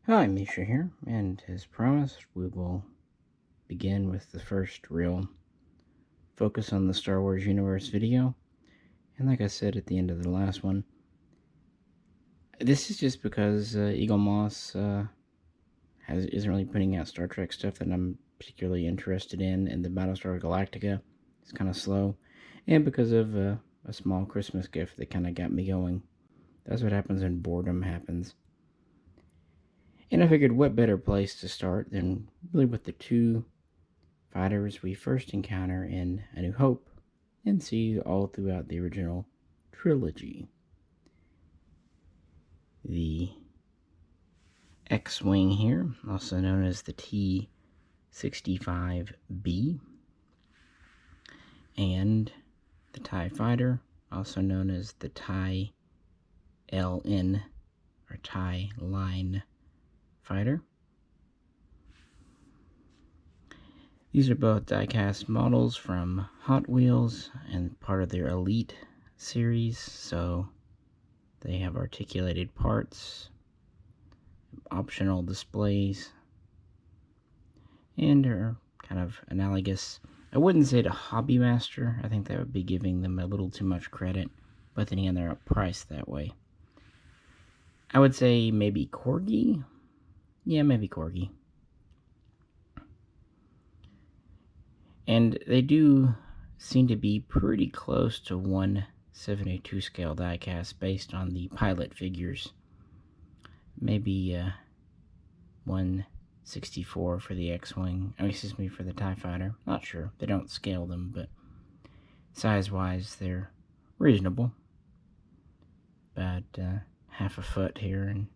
Hi, Misha here, and as promised, we will begin with the first real focus on the Star Wars universe video. And like I said at the end of the last one, this is just because Eagle Moss isn't really putting out Star Trek stuff that I'm particularly interested in, and the Battlestar Galactica is kind of slow, and because of a small Christmas gift that kind of got me going. That's what happens when boredom happens. And I figured what better place to start than really with the two fighters we first encounter in A New Hope and see all throughout the original trilogy. The X-Wing here, also known as the T65B, and the TIE Fighter, also known as the TIE LN or TIE Line Fighter. These are both diecast models from Hot Wheels and part of their Elite series, so they have articulated parts, optional displays, and are kind of analogous. I wouldn't say to Hobby Master, I think that would be giving them a little too much credit, but then again, they're priced that way. I would say maybe Corgi? Yeah, maybe Corgi. And they do seem to be pretty close to 1/72 scale diecast based on the pilot figures. Maybe 1/64 for the X-Wing. Oh, excuse me, for the TIE Fighter. Not sure. They don't scale them, but size-wise, they're reasonable. About half a foot here and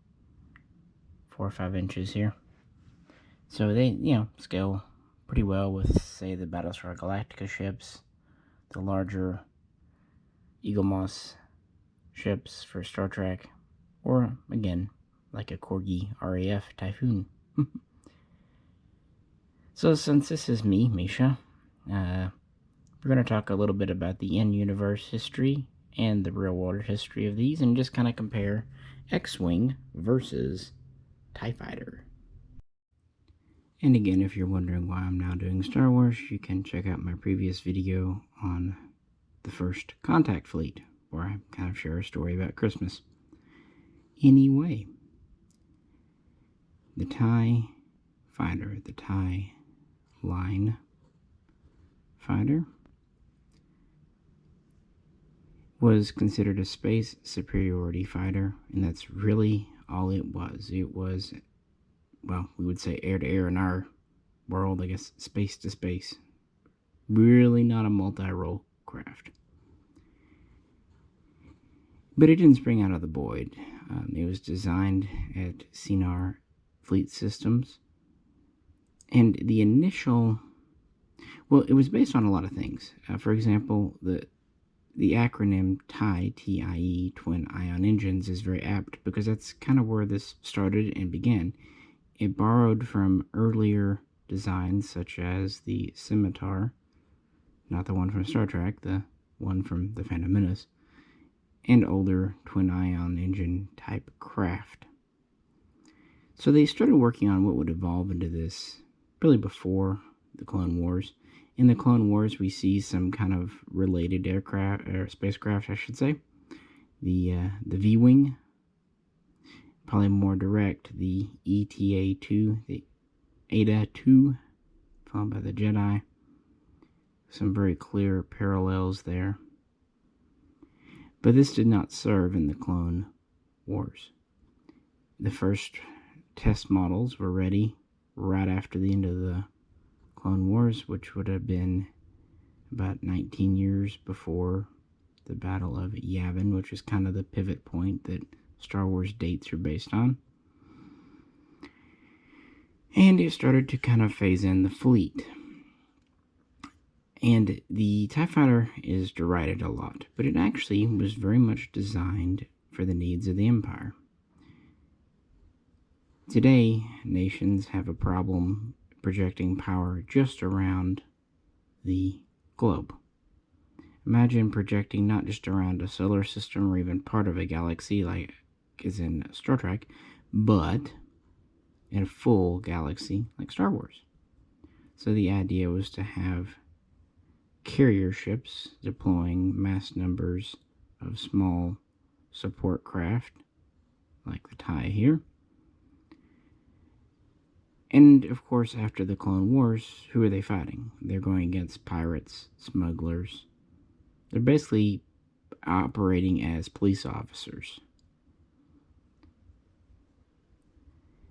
4 or 5 inches here. So they, scale pretty well with, say, the Battlestar Galactica ships, the larger Eagle Moss ships for Star Trek, or, again, like a Corgi RAF Typhoon. So since this is me, Misha, we're going to talk a little bit about the in-universe history and the real-world history of these, and just kind of compare X-Wing versus TIE Fighter. And again, if you're wondering why I'm now doing Star Wars, you can check out my previous video on the first Contact Fleet, where I kind of share a story about Christmas. Anyway, the TIE Fighter, the TIE Line Fighter, was considered a space superiority fighter, and that's really all it was. It was, well, we would say air to air in our world, I guess space to space. Really not a multi-role craft. But it didn't spring out of the void. It was designed at Sinar Fleet Systems. And the initial, well, it was based on a lot of things. For example, the acronym TIE, T-I-E, Twin Ion Engines, is very apt because that's kind of where this started and began. It borrowed from earlier designs such as the Scimitar, not the one from Star Trek, the one from the Phantom Menace, and older twin ion engine type craft. So they started working on what would evolve into this really before the Clone Wars. In the Clone Wars, we see some kind of related aircraft, or spacecraft, I should say. The V-Wing, probably more direct, the ETA-2, the Ada-2, followed by the Jedi. Some very clear parallels there. But this did not serve in the Clone Wars. The first test models were ready right after the end of the Clone Wars, which would have been about 19 years before the Battle of Yavin, which is kind of the pivot point that Star Wars dates are based on. And it started to kind of phase in the fleet. And the TIE Fighter is derided a lot, but it actually was very much designed for the needs of the Empire. Today, nations have a problem projecting power just around the globe. Imagine projecting not just around a solar system or even part of a galaxy like is in Star Trek, but in a full galaxy like Star Wars. So the idea was to have carrier ships deploying mass numbers of small support craft, like the TIE here. And, of course, after the Clone Wars, who are they fighting? They're going against pirates, smugglers. They're basically operating as police officers.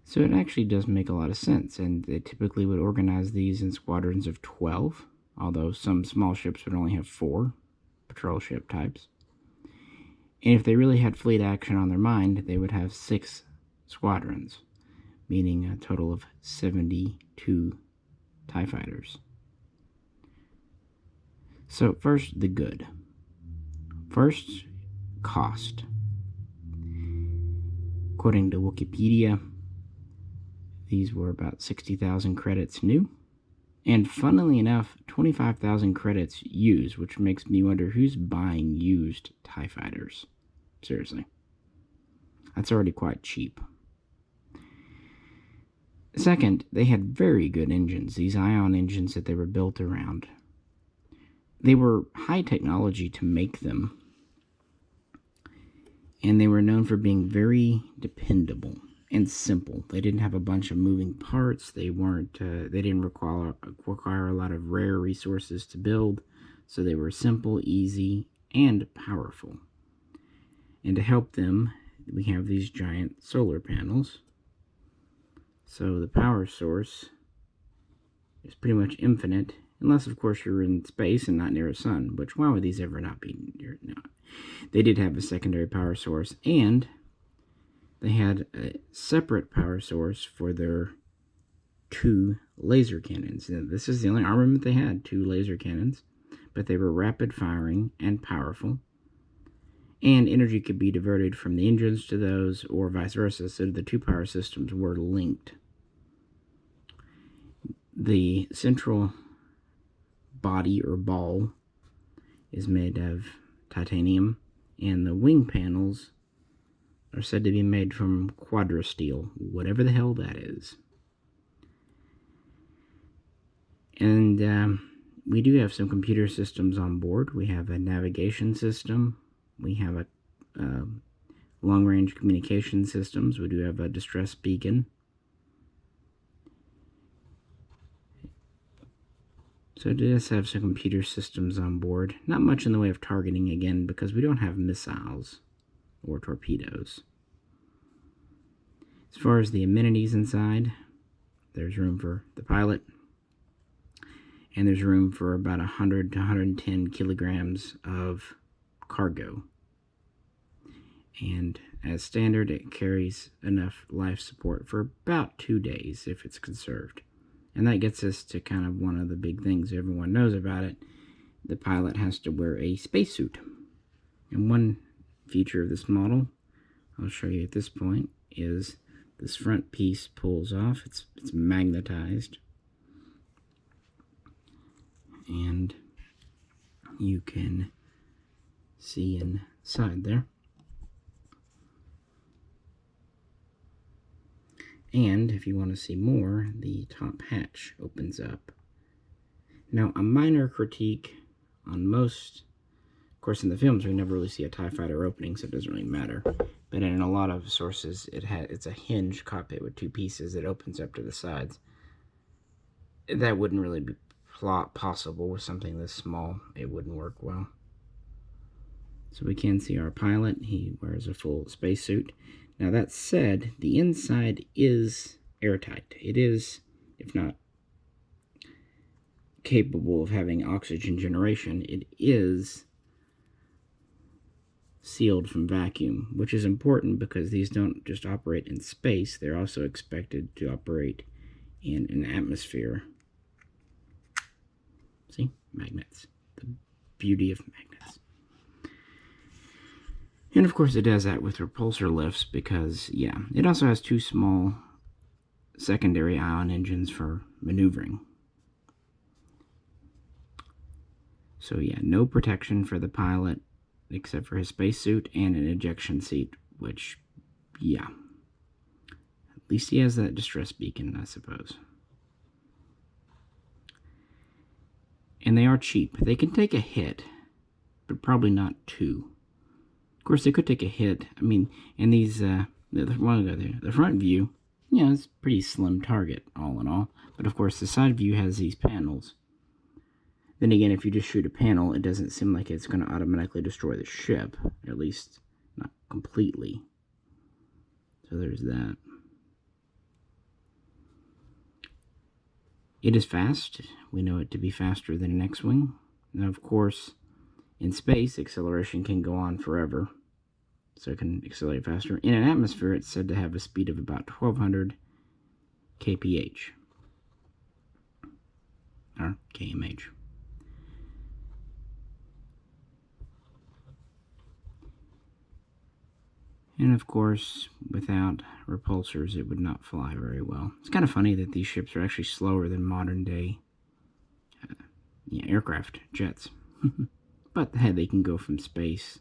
So it actually does make a lot of sense, and they typically would organize these in squadrons of 12, although some small ships would only have 4 patrol ship types. And if they really had fleet action on their mind, they would have 6 squadrons, meaning a total of 72 TIE fighters. So first, the good. First, cost. According to Wikipedia, these were about 60,000 credits new. And funnily enough, 25,000 credits used, which makes me wonder who's buying used TIE fighters. Seriously. That's already quite cheap. Second, they had very good engines, these ion engines that they were built around. They were high technology to make them, and they were known for being very dependable and simple. They didn't have a bunch of moving parts. They didn't require a lot of rare resources to build, so they were simple, easy, and powerful. And to help them, we have these giant solar panels. So the power source is pretty much infinite, unless, of course, you're in space and not near a sun, which why would these ever not be near? No. They did have a secondary power source, and they had a separate power source for their 2 laser cannons. Now, this is the only armament they had, 2 laser cannons, but they were rapid firing and powerful, and energy could be diverted from the engines to those, or vice versa, so the 2 power systems were linked. The central body or ball is made of titanium, and the wing panels are said to be made from quadrasteel, whatever the hell that is. And we do have some computer systems on board. We have a navigation system. We have a long-range communication systems. We do have a distress beacon. So it does have some computer systems on board. Not much in the way of targeting, again, because we don't have missiles or torpedoes. As far as the amenities inside, there's room for the pilot, and there's room for about 100 to 110 kilograms of cargo. And as standard, it carries enough life support for about 2 days if it's conserved. And that gets us to kind of one of the big things everyone knows about it. The pilot has to wear a spacesuit. And one feature of this model, I'll show you at this point, is this front piece pulls off. It's magnetized. And you can see inside there. And if you want to see more, the top hatch opens up. Now, a minor critique on most, of course in the films we never really see a TIE fighter opening, so it doesn't really matter. But in a lot of sources, it's a hinged cockpit with 2 pieces that opens up to the sides. That wouldn't really be possible with something this small. It wouldn't work well. So we can see our pilot. He wears a full spacesuit. Now that said, the inside is airtight. It is, if not capable of having oxygen generation, it is sealed from vacuum, which is important because these don't just operate in space, they're also expected to operate in an atmosphere. See? Magnets. The beauty of magnets. And of course it does that with repulsor lifts because, yeah, it also has 2 small secondary ion engines for maneuvering. So yeah, no protection for the pilot except for his spacesuit and an ejection seat, which, yeah, At least he has that distress beacon, I suppose. And they are cheap. They can take a hit, but probably not two. Of course, they could take a hit. I mean, and these, the front view, it's a pretty slim target, all in all. But of course, the side view has these panels. Then again, if you just shoot a panel, it doesn't seem like it's going to automatically destroy the ship. At least, not completely. So there's that. It is fast. We know it to be faster than an X-Wing. Now, of course, in space, acceleration can go on forever. So it can accelerate faster. In an atmosphere, it's said to have a speed of about 1,200 kph. Or kmh. And of course, without repulsors, it would not fly very well. It's kind of funny that these ships are actually slower than modern day aircraft, jets. But hey, they can go from space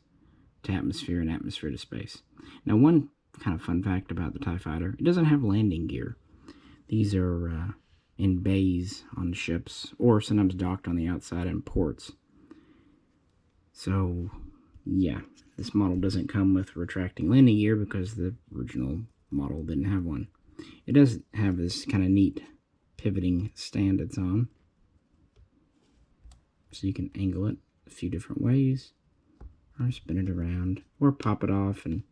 to atmosphere and atmosphere to space. Now, one kind of fun fact about the TIE Fighter, it doesn't have landing gear. These are in bays on ships, or sometimes docked on the outside in ports. So, yeah, this model doesn't come with retracting landing gear because the original model didn't have one. It does have this kind of neat pivoting stand it's on. So you can angle it a few different ways, or spin it around, or pop it off and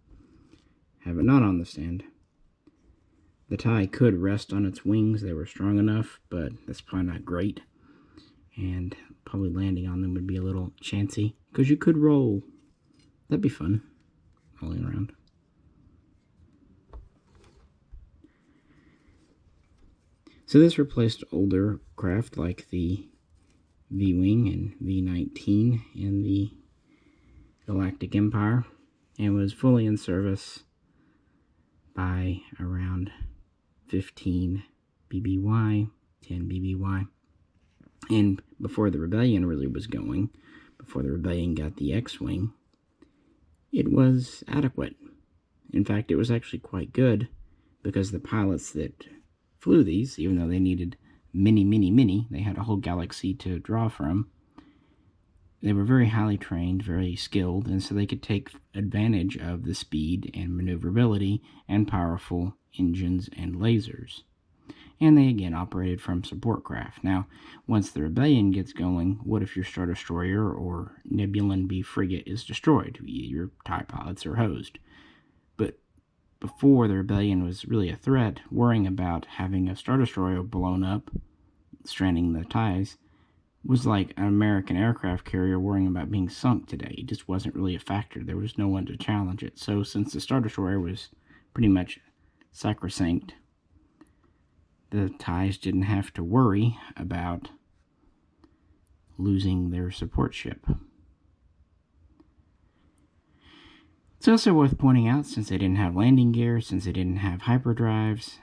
have it not on the stand. The TIE could rest on its wings. They were strong enough, but that's probably not great. And probably landing on them would be a little chancy, because you could roll. That'd be fun, rolling around. So this replaced older craft like the V-Wing and V-19 in the Galactic Empire, and was fully in service by around 15 BBY, 10 BBY. And before the Rebellion really was going, before the Rebellion got the X-Wing, it was adequate. In fact, it was actually quite good, because the pilots that flew these, even though they needed many, they had a whole galaxy to draw from, they were very highly trained, very skilled, and so they could take advantage of the speed and maneuverability and powerful engines and lasers. And they again operated from support craft. Now, once the Rebellion gets going, what if your Star Destroyer or Nebulan B frigate is destroyed? Your TIE pilots are hosed. But before the Rebellion was really a threat, worrying about having a Star Destroyer blown up, stranding the TIEs, was like an American aircraft carrier worrying about being sunk today. It just wasn't really a factor. There was no one to challenge it. So since the Star Destroyer was pretty much sacrosanct, the TIEs didn't have to worry about losing their support ship. It's also worth pointing out, since they didn't have landing gear, since they didn't have hyperdrives,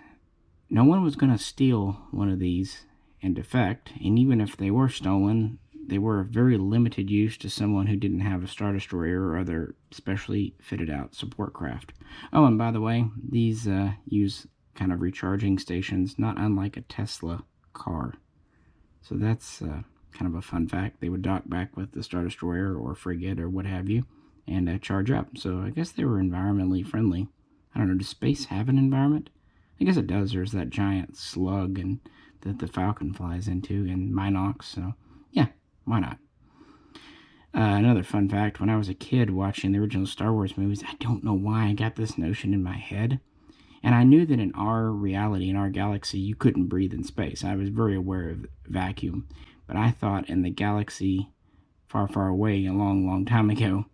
no one was going to steal one of these and defect, and even if they were stolen, they were of very limited use to someone who didn't have a Star Destroyer or other specially fitted out support craft. Oh, and by the way, these use kind of recharging stations, not unlike a Tesla car. So that's kind of a fun fact. They would dock back with the Star Destroyer or frigate or what have you, and charge up. So I guess they were environmentally friendly. I don't know, does space have an environment? I guess it does. There's that giant slug and that the Falcon flies into in Minox, so yeah, why not? Another fun fact, when I was a kid watching the original Star Wars movies, I don't know why I got this notion in my head. And I knew that in our reality, in our galaxy, you couldn't breathe in space. I was very aware of vacuum. But I thought in the galaxy far, far away, a long, long time ago,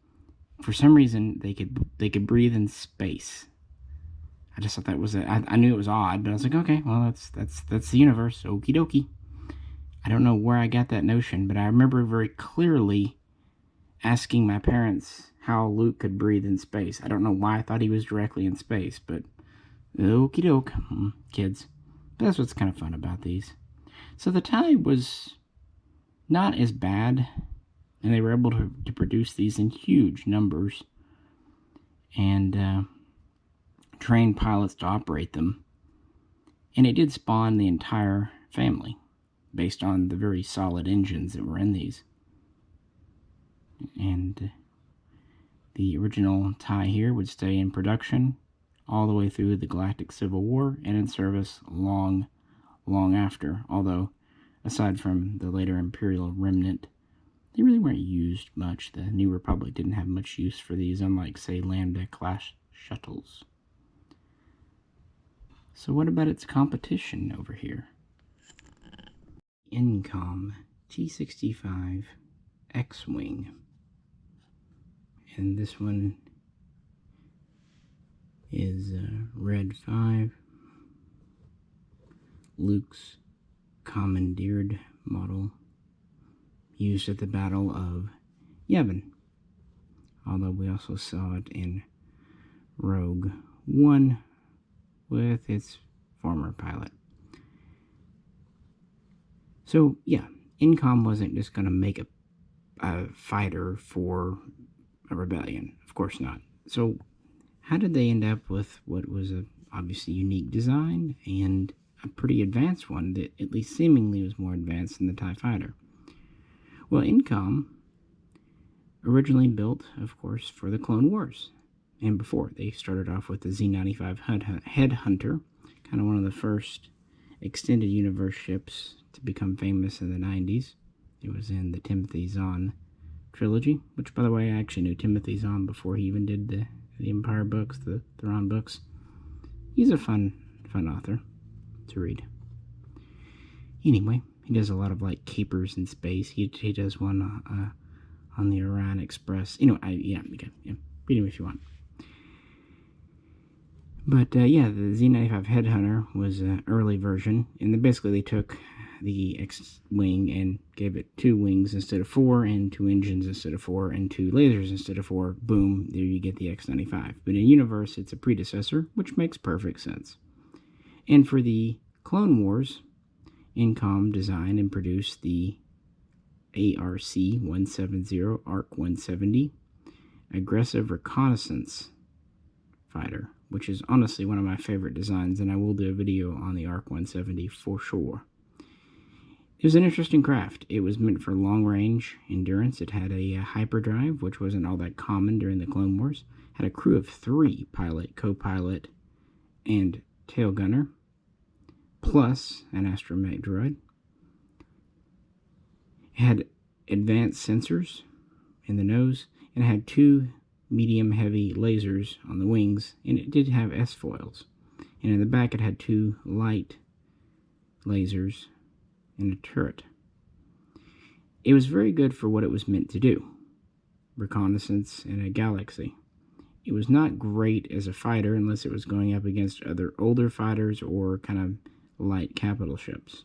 for some reason, they could breathe in space. I just thought that was I knew it was odd, but I was like, okay, well, that's the universe. Okie dokie. I don't know where I got that notion, but I remember very clearly asking my parents how Luke could breathe in space. I don't know why I thought he was directly in space, but okie doke, kids. But that's what's kind of fun about these. So the TIE was not as bad, and they were able to produce these in huge numbers and train pilots to operate them. And it did spawn the entire family based on the very solid engines that were in these. And the original TIE here would stay in production all the way through the Galactic Civil War and in service long after. Although, aside from the later Imperial Remnant, they really weren't used much. The New Republic didn't have much use for these, unlike, say, Lambda-class shuttles. So what about its competition over here? Incom T65 X-Wing. And this one is Red 5, Luke's commandeered model, used at the Battle of Yavin. Although we also saw it in Rogue One with its former pilot. So yeah, Incom wasn't just going to make a fighter for a rebellion. Of course not. So how did they end up with what was a obviously unique design and a pretty advanced one that at least seemingly was more advanced than the TIE Fighter? Well, Incom originally built, of course, for the Clone Wars. And before, they started off with the Z95 Headhunter, kind of one of the first extended universe ships to become famous in the 90s. It was in the Timothy Zahn trilogy, which, by the way, I actually knew Timothy Zahn before he even did the Empire books, the Thrawn books. He's a fun author to read. Anyway, he does a lot of like capers in space. He does one on the Orion Express. Anyway, read him if you want. But yeah, the Z95 Headhunter was an early version, and basically they took the X-Wing and gave it 2 wings instead of 4, and 2 engines instead of 4, and 2 lasers instead of 4. Boom, there you get the X-95. But in universe, it's a predecessor, which makes perfect sense. And for the Clone Wars, Incom designed and produced the ARC-170, ARC-170, Aggressive Reconnaissance Fighter, which is honestly one of my favorite designs, and I will do a video on the ARC-170 for sure. It was an interesting craft. It was meant for long-range endurance. It had a hyperdrive, which wasn't all that common during the Clone Wars. Had a crew of 3, pilot, co-pilot, and tail gunner, plus an astromech droid. It had advanced sensors in the nose, and it had 2 medium-heavy lasers on the wings, and it did have S-foils. And in the back, it had 2 light lasers and a turret. It was very good for what it was meant to do, reconnaissance in a galaxy. It was not great as a fighter unless it was going up against other older fighters or kind of light capital ships.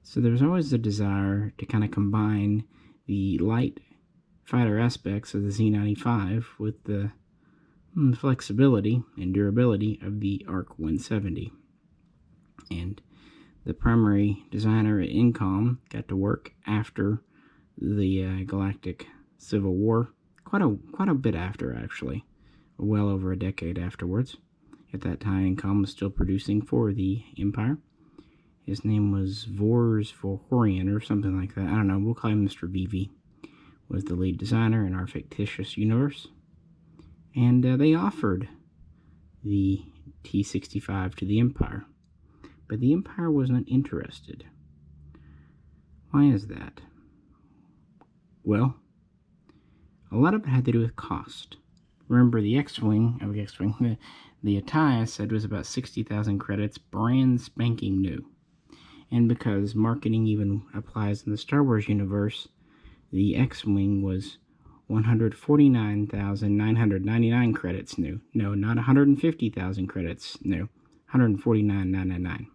So there was always the desire to kind of combine the light fighter aspects of the Z95 with the flexibility and durability of the ARC-170. And the primary designer at Incom got to work after the Galactic Civil War, quite a bit after, actually, well over a decade afterwards. At that time, Incom was still producing for the Empire. His name was Vors Vohorian or something like that. I don't know, we'll call him Mr. VV. Was the lead designer in our fictitious universe. And they offered the T65 to the Empire. But the Empire wasn't interested. Why is that? Well, a lot of it had to do with cost. Remember, the X-Wing, the TIE said was about 60,000 credits, brand spanking new. And because marketing even applies in the Star Wars universe, the X-Wing was 149,999 credits new. No, not 150,000 credits new. 149,999.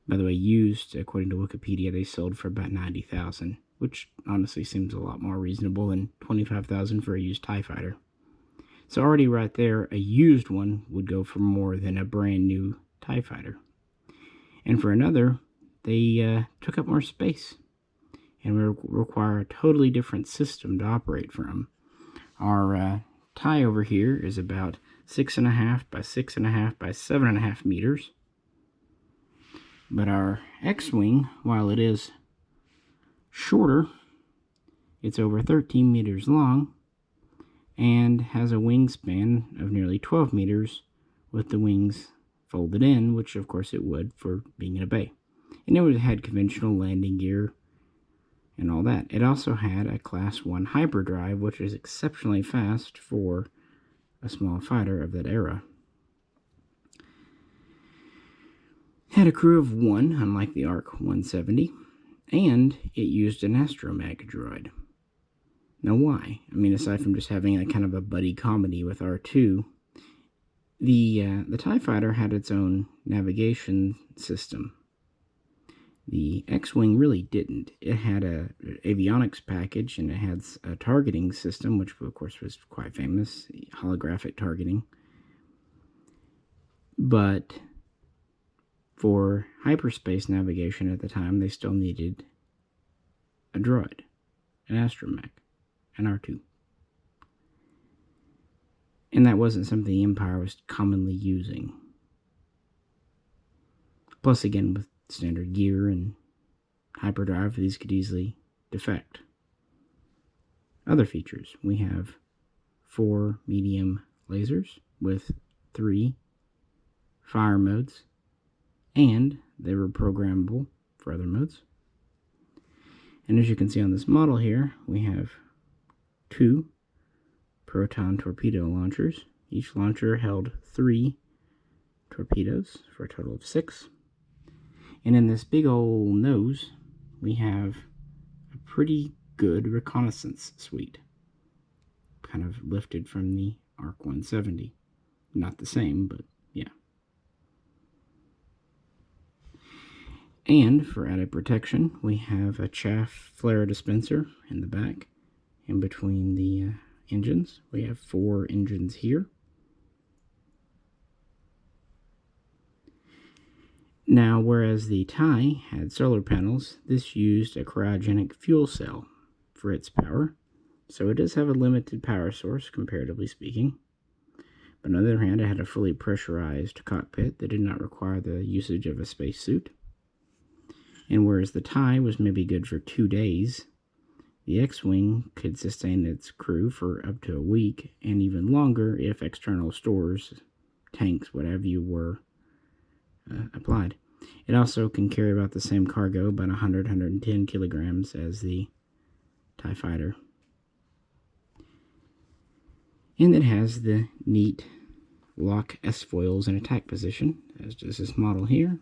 By the way, used, according to Wikipedia, they sold for about 90,000, which honestly seems a lot more reasonable than 25,000 for a used TIE fighter. So already right there, a used one would go for more than a brand new TIE fighter. And for another, they took up more space and will require a totally different system to operate from. Our TIE over here is about 6.5 by 6.5 by 7.5 meters, But our X-Wing, while it is shorter, it's over 13 meters long and has a wingspan of nearly 12 meters with the wings folded in, which of course it would for being in a bay. And it had conventional landing gear and all that. It also had a Class 1 hyperdrive, which is exceptionally fast for a small fighter of that era. Had a crew of 1, unlike the ARC 170, and it used an astromech droid. Now why? I mean, aside from just having a kind of a buddy comedy with R2, the TIE Fighter had its own navigation system. The X-Wing really didn't. It had a avionics package, and it had a targeting system, which of course was quite famous, holographic targeting. But for hyperspace navigation at the time, they still needed a droid, an astromech, an R2. And that wasn't something the Empire was commonly using. Plus, again, with standard gear and hyperdrive, these could easily defect. Other features. We have 4 medium lasers with 3 fire modes, and they were programmable for other modes. And as you can see on this model here, we have 2 proton torpedo launchers. Each launcher held 3 torpedoes for a total of 6. And in this big old nose, we have a pretty good reconnaissance suite, kind of lifted from the ARC 170. Not the same, but yeah. And for added protection, we have a chaff flare dispenser in the back. In between the engines, we have 4 engines here. Now, whereas the TIE had solar panels, this used a cryogenic fuel cell for its power, so it does have a limited power source, comparatively speaking. But on the other hand, it had a fully pressurized cockpit that did not require the usage of a spacesuit. And whereas the TIE was maybe good for 2 days, the X-Wing could sustain its crew for up to a week, and even longer if external stores, tanks, whatever you were applied. It also can carry about the same cargo, about 100-110 kilograms, as the TIE Fighter. And it has the neat lock S-foils in attack position, as does this model here.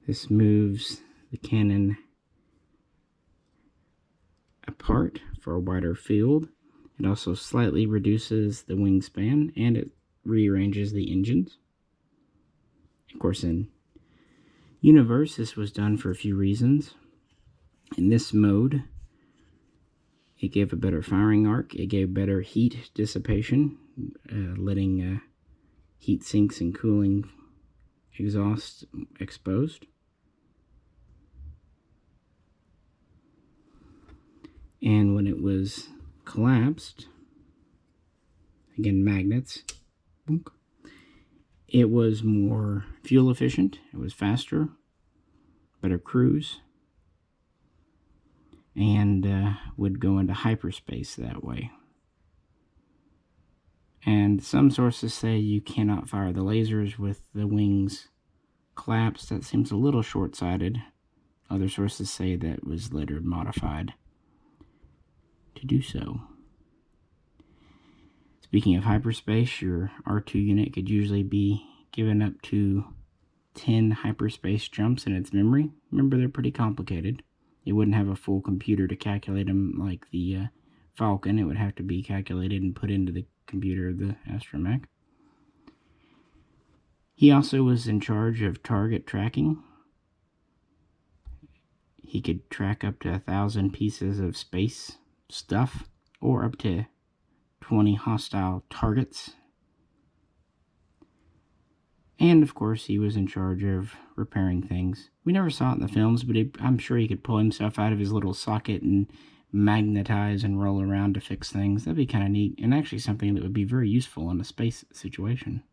This moves the cannon apart for a wider field. It also slightly reduces the wingspan, and it rearranges the engines. Of course, in universe, this was done for a few reasons. In this mode, it gave a better firing arc. It gave better heat dissipation, letting heat sinks and cooling exhaust exposed. And when it was collapsed, again, magnets, it was more fuel efficient, it was faster, better cruise, and would go into hyperspace that way. And some sources say you cannot fire the lasers with the wings collapsed. That seems a little short-sighted. Other sources say that was later modified to do so. Speaking of hyperspace, your R2 unit could usually be given up to 10 hyperspace jumps in its memory. Remember, they're pretty complicated. It wouldn't have a full computer to calculate them like the Falcon. It would have to be calculated and put into the computer of the astromech. He also was in charge of target tracking. He could track up to 1,000 pieces of space stuff, or up to 20 hostile targets. And of course, he was in charge of repairing things. We never saw it in the films, but I'm sure he could pull himself out of his little socket and magnetize and roll around to fix things. That'd be kind of neat, and actually something that would be very useful in a space situation.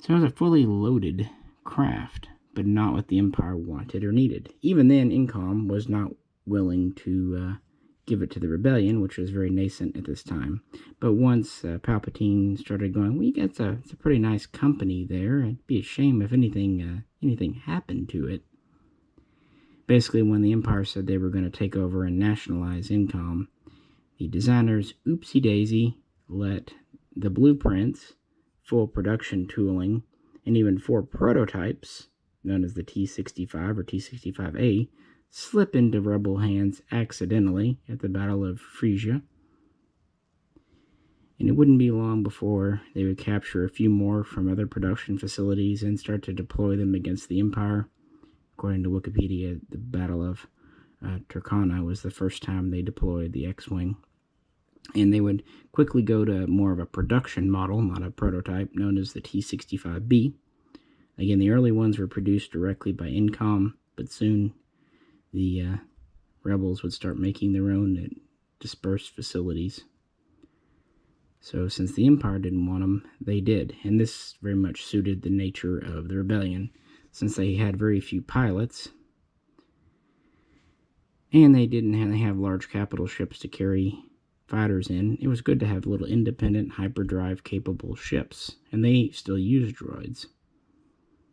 So it was a fully loaded craft, but not what the Empire wanted or needed. Even then, Incom was not willing to give it to the Rebellion, which was very nascent at this time. But once Palpatine started going, well, it's a pretty nice company there. It'd be a shame if anything happened to it. Basically, when the Empire said they were going to take over and nationalize Incom, the designers, oopsie-daisy, let the blueprints, full production tooling, and even 4 prototypes, known as the T65 or T65A, slip into Rebel hands accidentally at the Battle of Frisia. And it wouldn't be long before they would capture a few more from other production facilities and start to deploy them against the Empire. According to Wikipedia, the Battle of Turkana was the first time they deployed the X-Wing. And they would quickly go to more of a production model, not a prototype, known as the T65B. Again, the early ones were produced directly by Incom, but soon the Rebels would start making their own at dispersed facilities. So since the Empire didn't want them, they did. And this very much suited the nature of the Rebellion, since they had very few pilots, and they didn't have large capital ships to carry fighters in. It was good to have little independent hyperdrive capable ships, and they still used droids.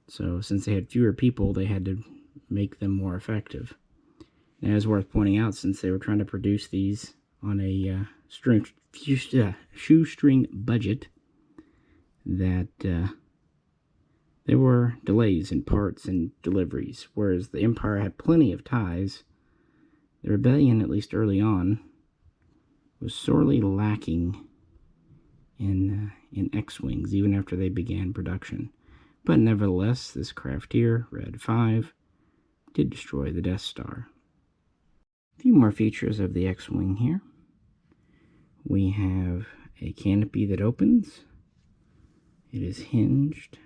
So since they had fewer people, they had to make them more effective. Now, it's worth pointing out, since they were trying to produce these on a shoestring budget, that there were delays in parts and deliveries. Whereas the Empire had plenty of ties, the Rebellion, at least early on, was sorely lacking in X-Wings, even after they began production. But nevertheless, this craft here, Red 5, did destroy the Death Star. A few more features of the X-Wing here. We have a canopy that opens. It is hinged.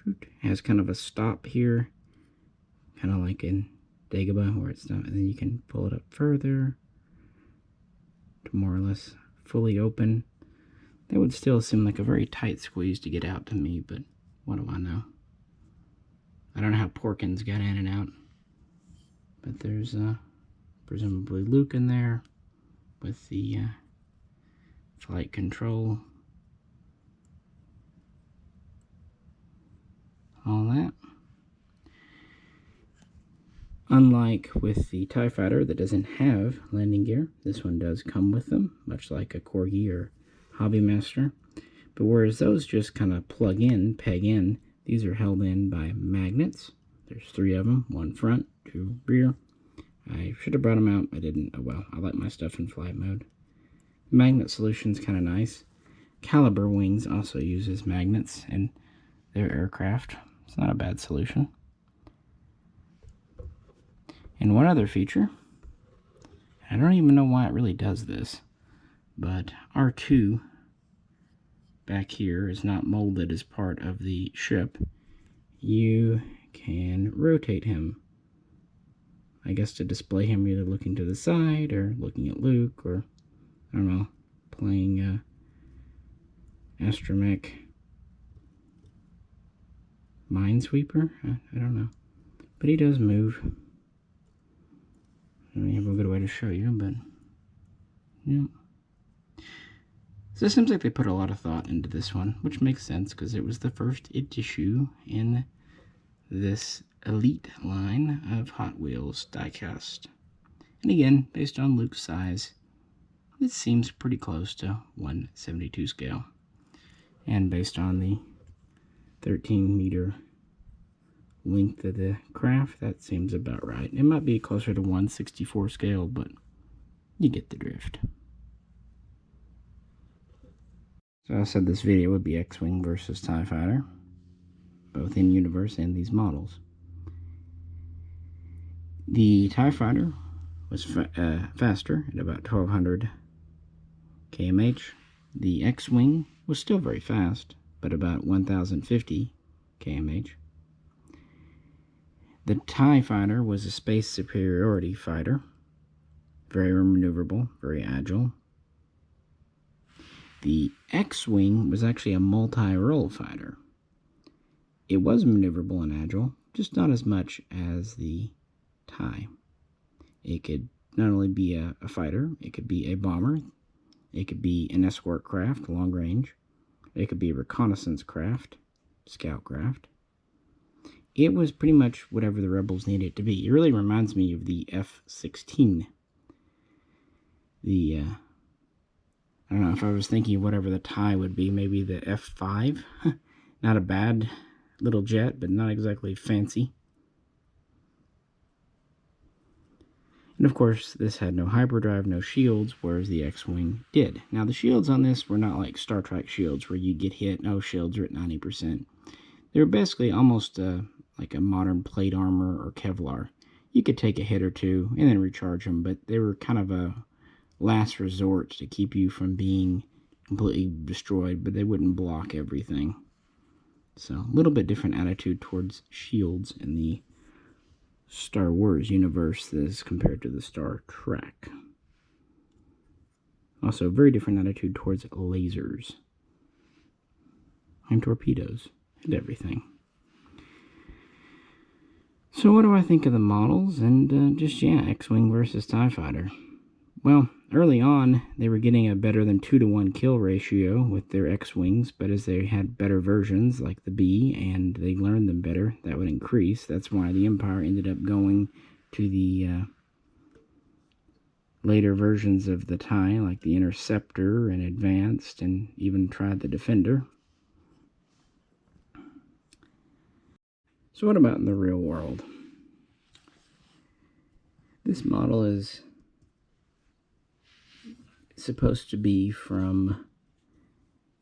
It has kind of a stop here, kind of like in Dagobah, where it's not, and then you can pull it up further to more or less fully open. That would still seem like a very tight squeeze to get out to me, but what do I know? I don't know how Porkins got in and out, but there's presumably Luke in there with the flight control, all that. Unlike with the TIE Fighter that doesn't have landing gear, this one does come with them, much like a Corgi or Hobby Master. But whereas those just kind of plug in, peg in, these are held in by magnets. There's 3 of them, 1 front, 2 rear. I should have brought them out, I didn't. Oh well, I like my stuff in flight mode. The magnet solution's kind of nice. Caliber Wings also uses magnets in their aircraft. It's not a bad solution. And one other feature, I don't even know why it really does this, but R2 back here is not molded as part of the ship. You can rotate him, I guess, to display him either looking to the side or looking at Luke, or I don't know, playing astromech Minesweeper. I don't know, but he does move. I don't have a good way to show you, but yeah. So it seems like they put a lot of thought into this one, which makes sense because it was the first issue in this elite line of Hot Wheels diecast. And again, based on Luke's size, it seems pretty close to 1/72 scale. And based on the 13-meter length of the craft, that seems about right. It might be closer to 1/64 scale, but you get the drift. So I said this video would be X-Wing versus TIE Fighter, both in universe and these models. The TIE Fighter was faster at about 1200 kmh. The X-Wing was still very fast, but about 1050 kmh. The TIE Fighter was a space superiority fighter, very maneuverable, very agile. The X-Wing was actually a multi-role fighter. it was maneuverable and agile, just not as much as the TIE. It could not only be a fighter, it could be a bomber, it could be an escort craft, long range, it could be a reconnaissance craft, scout craft. It was pretty much whatever the Rebels needed it to be. It really reminds me of the F-16. I don't know if I was thinking of whatever the TIE would be, maybe the F-5. Not a bad little jet, but not exactly fancy. And of course, this had no hyperdrive, no shields, whereas the X-Wing did. Now, the shields on this were not like Star Trek shields, where you get hit, no shields are at 90%. They were basically almost like a modern plate armor or Kevlar. You could take a hit or two and then recharge them, but they were kind of a last resort to keep you from being completely destroyed, but they wouldn't block everything. So, a little bit different attitude towards shields in the Star Wars universe as compared to the Star Trek. Also, very different attitude towards lasers and torpedoes and everything. So what do I think of the models and X-Wing versus TIE Fighter? Well, early on, they were getting a better than 2-to-1 kill ratio with their X-Wings, but as they had better versions, like the B, and they learned them better, that would increase. That's why the Empire ended up going to the later versions of the TIE, like the Interceptor and Advanced, and even tried the Defender. So what about in the real world? This model is supposed to be from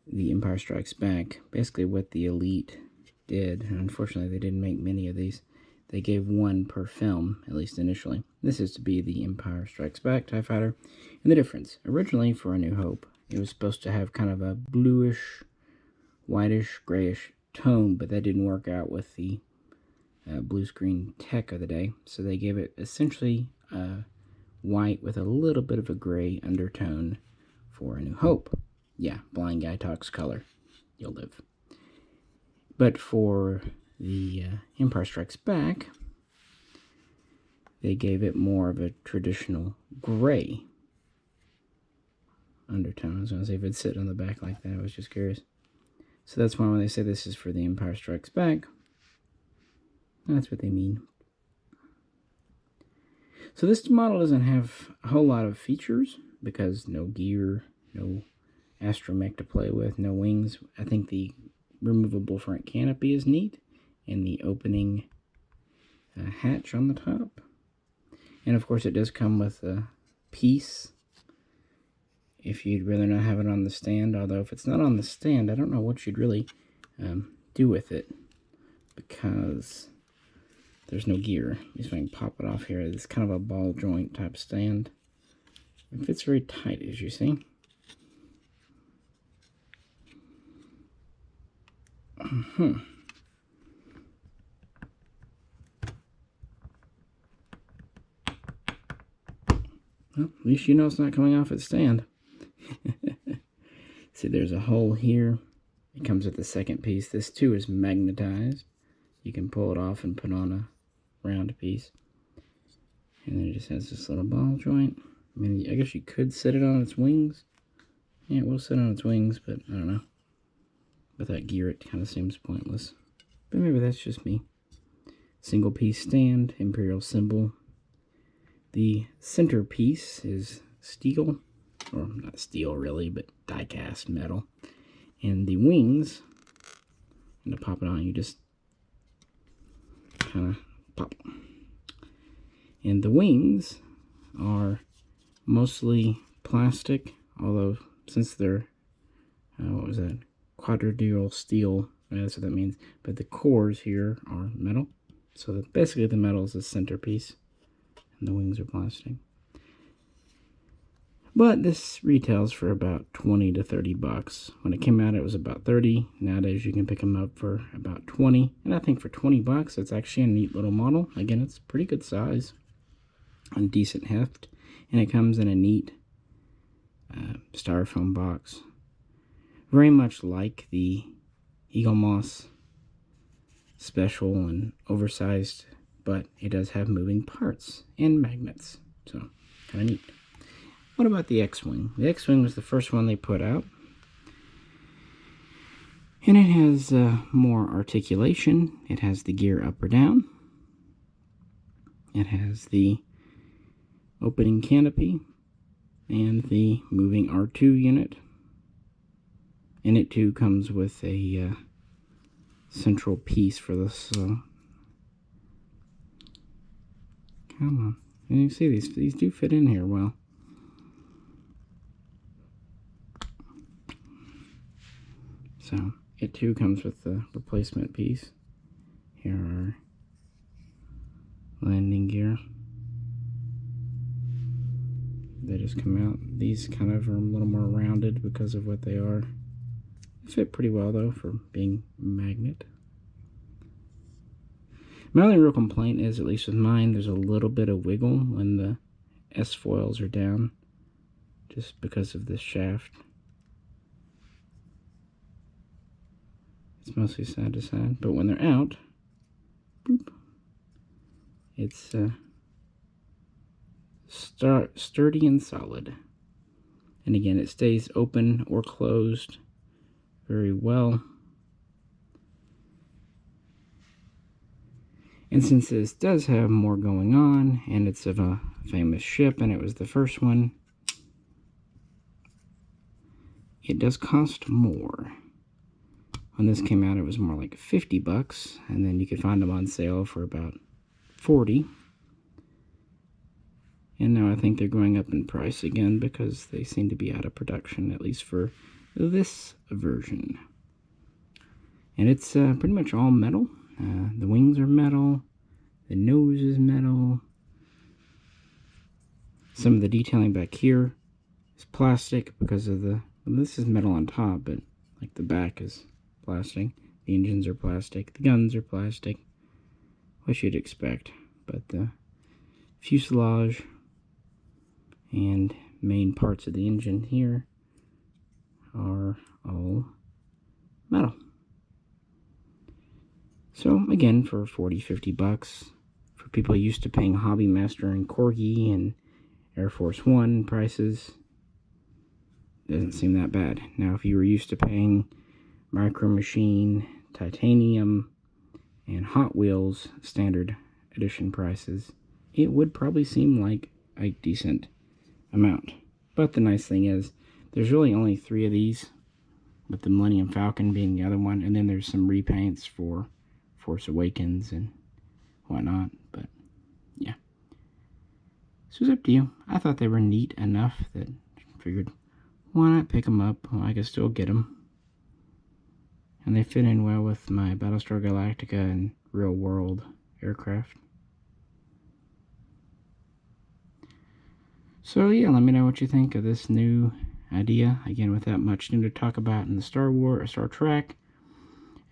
The Empire Strikes Back, basically what the Elite did. And unfortunately, they didn't make many of these. They gave one per film, at least initially. This is to be The Empire Strikes Back TIE Fighter. And the difference, originally for A New Hope, it was supposed to have kind of a bluish, whitish, grayish tone, but that didn't work out with the blue screen tech of the day. So they gave it essentially white with a little bit of a gray undertone for A New Hope. Yeah, blind guy talks color. You'll live. But for the Empire Strikes Back, they gave it more of a traditional gray undertone. I was going to say if it'd sit on the back like that, I was just curious. So that's why when they say this is for the Empire Strikes Back, that's what they mean. So this model doesn't have a whole lot of features because no gear, no astromech to play with, no wings. I think the removable front canopy is neat, and the opening hatch on the top. And of course it does come with a piece if you'd rather not have it on the stand, although if it's not on the stand, I don't know what you'd really do with it, because there's no gear. Just so I can pop it off here. It's kind of a ball joint type stand. It fits very tight, as you see. Well, at least you know it's not coming off its stand. See, there's a hole here. It comes with the second piece. This too is magnetized. You can pull it off and put on a round piece. And then it just has this little ball joint. I mean, I guess you could set it on its wings. Yeah, it will sit on its wings, but I don't know. With that gear, it kind of seems pointless. But maybe that's just me. Single piece stand, Imperial symbol. The center piece is steel, or not steel really, but die-cast metal. And the wings, and to pop it on, you just kind of pop. And the wings are mostly plastic, although since they're, what was that, quadrilateral steel, that's what that means, but the cores here are metal. So that basically the metal is the centerpiece, and the wings are plastic. But this retails for about 20 to 30 bucks. When it came out, it was about 30. Nowadays, you can pick them up for about 20. And I think for 20 bucks, it's actually a neat little model. Again, it's pretty good size and decent heft. And it comes in a neat styrofoam box. Very much like the Eagle Moss special and oversized, but it does have moving parts and magnets, so kind of neat. What about the X-Wing? The X-Wing was the first one they put out, and it has more articulation. It has the gear up or down. It has the opening canopy and the moving R2 unit. And it too comes with a central piece for this. Come on. And you can see these do fit in here well. So it too comes with the replacement piece. Here are landing gear. They just come out. These kind of are a little more rounded because of what they are. They fit pretty well though for being magnet. My only real complaint is, at least with mine, there's a little bit of wiggle when the S foils are down, just because of this shaft. It's mostly side to side, but when they're out, boop, it's sturdy and solid. And again, it stays open or closed very well. And since this does have more going on, and it's of a famous ship, and it was the first one, it does cost more. When this came out, it was more like 50 bucks, and then you could find them on sale for about 40. And now I think they're going up in price again because they seem to be out of production, at least for this version. And it's pretty much all metal. The wings are metal, the nose is metal. Some of the detailing back here is plastic because of the, well, this is metal on top, but like the back is plastic. The engines are plastic, the guns are plastic, what you'd expect. But the fuselage and main parts of the engine here are all metal. So again, for 40-50 bucks, for people used to paying Hobby Master and Corgi and Air Force One prices, doesn't seem that bad. Now if you were used to paying Micro Machine, Titanium, and Hot Wheels standard edition prices, it would probably seem like a decent amount. But the nice thing is, there's really only 3 of these, with the Millennium Falcon being the other one, and then there's some repaints for Force Awakens and whatnot. But yeah, so it's up to you. I thought they were neat enough that I figured, why not pick them up? Well, I could still get them. And they fit in well with my Battlestar Galactica and real world aircraft. So yeah, let me know what you think of this new idea. Again, without much new to talk about in the Star Trek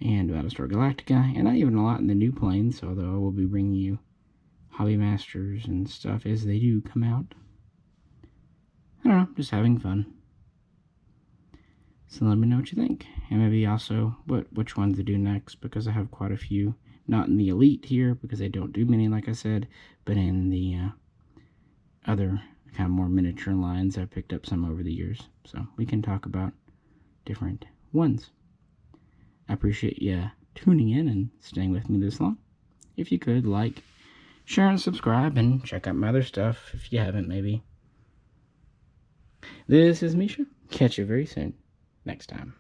and Battlestar Galactica, and not even a lot in the new planes, although I will be bringing you Hobby Masters and stuff as they do come out. I don't know, just having fun. So let me know what you think, and maybe also which ones to do next, because I have quite a few. Not in the Elite here, because they don't do many, like I said, but in the other kind of more miniature lines. I've picked up some over the years, so we can talk about different ones. I appreciate you tuning in and staying with me this long. If you could, like, share, and subscribe, and check out my other stuff if you haven't, maybe. This is Misha. Catch you very soon. Next time.